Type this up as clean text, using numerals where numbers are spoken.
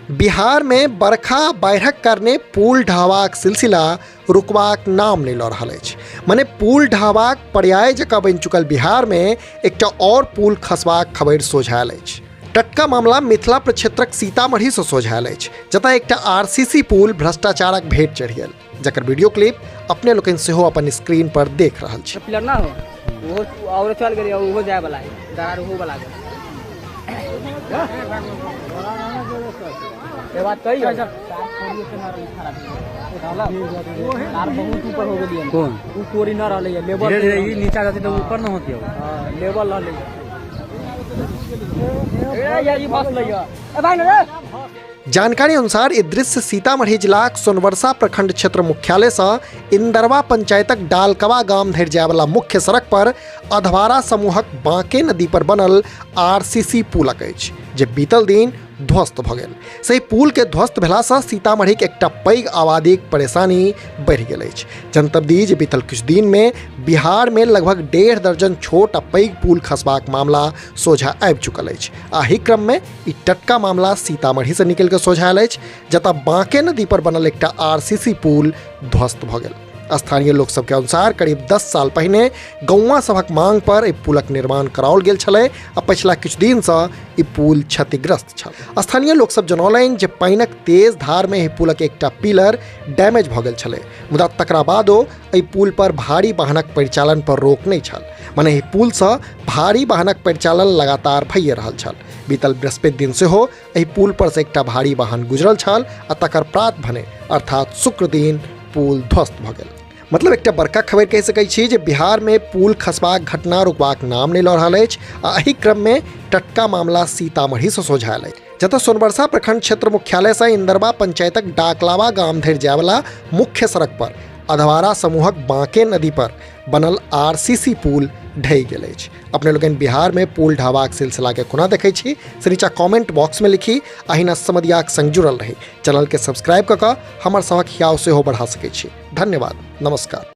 बिहार में बरखा बाढ़िक कारणे पुल ढहबाक सिलसिला रुकबाक नाम नहीं लऽ रहल अछि। मने पुल ढहबाक पर्याय जकाँ बनि चुकल बिहार में एकटा और पुल खसबाक खबरि सोझायल अछि। टटका मामला मिथिला प्रक्षेत्रक सीतामढ़ी से सोझायल अछि, जतय एकटा आरसीसी पुल भ्रष्टाचारक भेंट चढ़ि गेल, जकर वीडियो क्लिप अपने लोकनि सेहो अपन स्क्रीन पर देख रहल छी। पिलर ना हो वो और चल गेलै, वो जाय वाला है, दरार हो वाला है। ये बात कही है सर, तार बहुत ऊपर हो गेली है। कौन वो तोरी ना रहले है, लेवल धीरे नीचा जाती तो ऊपर ना होती है। हां लेवल रहले है। ए यार ये बस लइया ए भाई ना। जानकारी अनुसार ई दृश्य सीतामढ़ी जिलाक सोनवर्षा प्रखंड क्षेत्र मुख्यालय से इंदरवा पंचायतक डालकवा गाम धरि जाय वाला मुख्य सड़क पर अधवारा समूहक बांके नदी पर बनल आरसीसी पुलक अछि, जे बीतल दिन ध्वस्त भ गेल। सही पुल के ध्वस्त भेला से सीतामढ़ीक एकटा पैघ आबादीक परेशानी बढ़ि गेल अछि। जनतब दी जे बीतल किछु दिन में बिहार में लगभग 1.5 दर्जन छोट आ पैघ पुल खसबाक मामला सोझा आबि चुकल अछि। आहि क्रम में ई टटका मामला सीतामढ़ी से निकल के सोझायल अछि, जतऽ बांके नदी पर बनल एकटा आरसीसी पुल ध्वस्त भ गेल। स्थानीय लोक सब के अनुसार करीब 10 साल पहिने गौवा सभक मांग पर ई पुलक निर्माण कराओल गेल छलै आ पछिला किछु दिन से ई पुल क्षतिग्रस्त छल। स्थानीय लोक सब जनौलनि जे पानिक तेज धार में ई पुलक एकटा पिलर डैमेज भ गेल छलै, मुदा तकरा बादो एहि पुल पर भारी वाहनक परिचालन पर रोक नहि छल। मने एहि पुल से भारी वाहनक परिचालन लगातार भइए रहल छल। बीतल बृहस्पति दिन सेहो एहि पुल पर से एकटा भारी वाहन गुजरल छल आ तकर प्रात भने अर्थात शुक्र दिन पुल ध्वस्त भ गेल। मतलब एकटा बड़का खबर कहि सकैत छी जे बिहार में पुल खसबाक घटना रुकबाक नाम नहि लऽ रहल अछि आ एहि क्रम में टटका मामला सीतामढ़ी से सोझायल अछि, जतऽ सोनवर्षा प्रखंड क्षेत्र मुख्यालय से इंदरवा पंचायतक डाकलावा गाम धरि जाय वाला मुख्य सड़क पर अधवारा समूहक बांके नदी पर बनल आरसीसी पुल ढहि गेल अछि। अपने लोगन बिहार में पुल ढहबाक सिलसिला के कोना देखै छी से नीचा कमेंट बॉक्स में लिखी। अहिना समधियाक संग जुड़ल रही। चैनल के सब्सक्राइब कऽ हमर सभक हियाव सेहो बढ़ा सकै छी। धन्यवाद, नमस्कार।